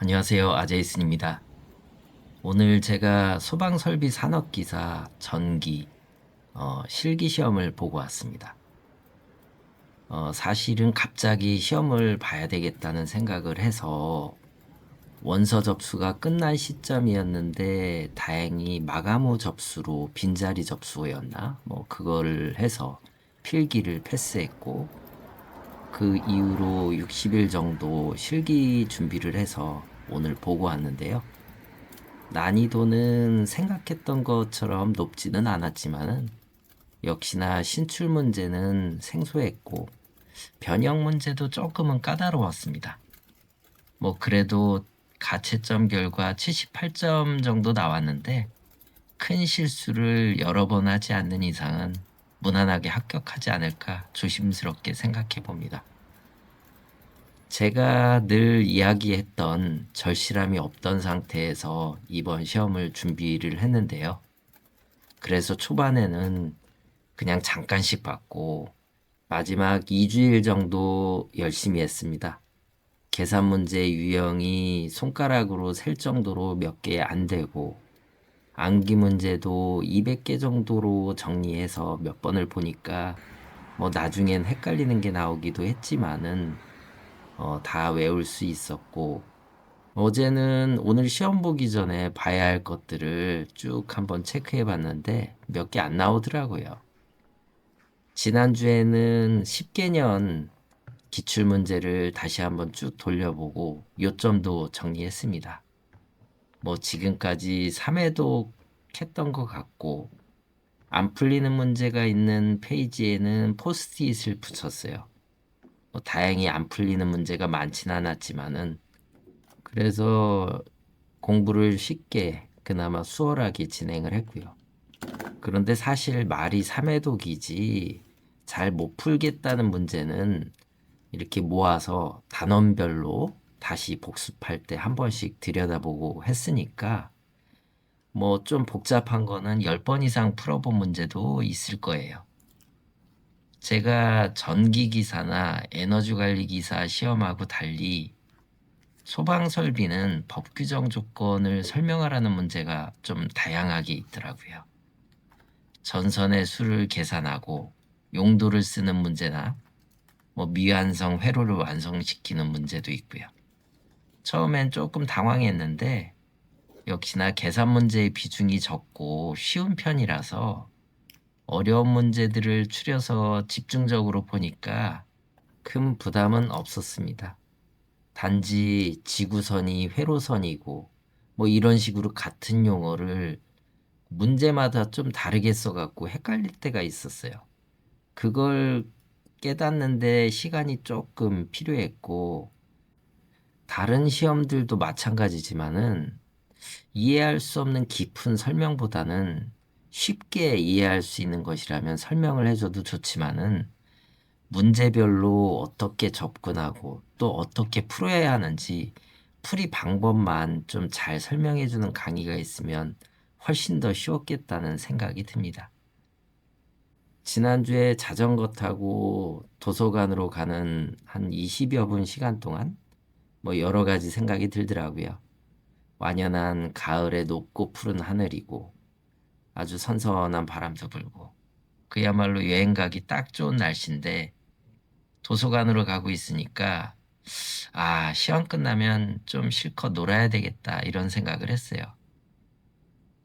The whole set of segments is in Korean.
안녕하세요. 아제이슨입니다. 오늘 제가 소방설비 산업기사 전기 실기 시험을 보고 왔습니다. 사실은 갑자기 시험을 봐야 되겠다는 생각을 해서 원서 접수가 끝난 시점이었는데 다행히 마감 후 접수로 빈자리 접수였나? 그거를 해서 필기를 패스했고 그 이후로 60일 정도 실기 준비를 해서 오늘 보고 왔는데요. 난이도는 생각했던 것처럼 높지는 않았지만은 역시나 신출 문제는 생소했고 변형 문제도 조금은 까다로웠습니다. 그래도 가채점 결과 78점 정도 나왔는데 큰 실수를 여러 번 하지 않는 이상은 무난하게 합격하지 않을까 조심스럽게 생각해 봅니다. 제가 늘 이야기했던 절실함이 없던 상태에서 이번 시험을 준비를 했는데요. 그래서 초반에는 그냥 잠깐씩 받고 마지막 2주일 정도 열심히 했습니다. 계산 문제 유형이 손가락으로 셀 정도로 몇 개 안 되고 암기 문제도 200개 정도로 정리해서 몇 번을 보니까 나중엔 헷갈리는 게 나오기도 했지만은 다 외울 수 있었고 어제는 오늘 시험 보기 전에 봐야 할 것들을 쭉 한번 체크해 봤는데 몇 개 안 나오더라고요. 지난주에는 10개년 기출 문제를 다시 한번 쭉 돌려보고 요점도 정리했습니다. 지금까지 3회도 했던 것 같고 안 풀리는 문제가 있는 페이지에는 포스트잇을 붙였어요. 다행히 안 풀리는 문제가 많진 않았지만은 그래서 공부를 쉽게 그나마 수월하게 진행을 했고요. 그런데 사실 말이 3회독이지 잘 못 풀겠다는 문제는 이렇게 모아서 단원별로 다시 복습할 때 한 번씩 들여다보고 했으니까 좀 복잡한 거는 10번 이상 풀어본 문제도 있을 거예요. 제가 전기기사나 에너지관리기사 시험하고 달리 소방설비는 법 규정 조건을 설명하라는 문제가 좀 다양하게 있더라고요. 전선의 수를 계산하고 용도를 쓰는 문제나 미완성 회로를 완성시키는 문제도 있고요. 처음엔 조금 당황했는데 역시나 계산 문제의 비중이 적고 쉬운 편이라서 어려운 문제들을 추려서 집중적으로 보니까 큰 부담은 없었습니다. 단지 지구선이 회로선이고 이런 식으로 같은 용어를 문제마다 좀 다르게 써갖고 헷갈릴 때가 있었어요. 그걸 깨닫는데 시간이 조금 필요했고 다른 시험들도 마찬가지지만은 이해할 수 없는 깊은 설명보다는 쉽게 이해할 수 있는 것이라면 설명을 해줘도 좋지만은 문제별로 어떻게 접근하고 또 어떻게 풀어야 하는지 풀이 방법만 좀 잘 설명해주는 강의가 있으면 훨씬 더 쉬웠겠다는 생각이 듭니다. 지난주에 자전거 타고 도서관으로 가는 한 20여 분 시간 동안 여러 가지 생각이 들더라고요. 완연한 가을의 높고 푸른 하늘이고 아주 선선한 바람도 불고 그야말로 여행 가기 딱 좋은 날씨인데 도서관으로 가고 있으니까 시험 끝나면 좀 실컷 놀아야 되겠다 이런 생각을 했어요.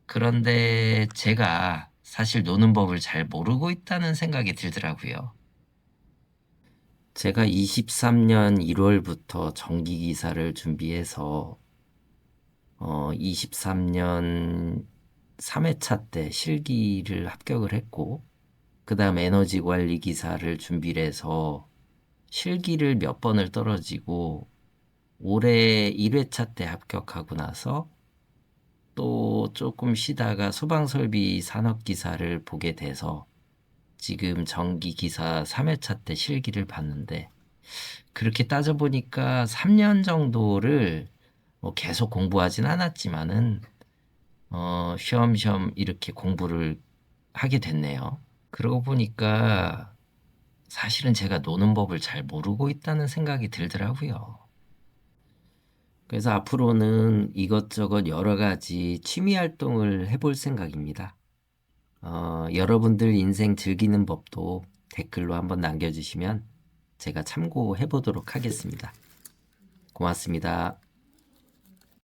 그런데 제가 사실 노는 법을 잘 모르고 있다는 생각이 들더라고요. 제가 23년 1월부터 정기기사를 준비해서 23년 3회차 때 실기를 합격을 했고 그 다음 에너지관리기사를 준비를 해서 실기를 몇 번을 떨어지고 올해 1회차 때 합격하고 나서 또 조금 쉬다가 소방설비 산업기사를 보게 돼서 지금 전기기사 3회차 때 실기를 봤는데 그렇게 따져보니까 3년 정도를 계속 공부하진 않았지만은 쉬엄쉬엄 이렇게 공부를 하게 됐네요. 그러고 보니까 사실은 제가 노는 법을 잘 모르고 있다는 생각이 들더라고요. 그래서 앞으로는 이것저것 여러 가지 취미 활동을 해볼 생각입니다. 여러분들 인생 즐기는 법도 댓글로 한번 남겨주시면 제가 참고해 보도록 하겠습니다. 고맙습니다.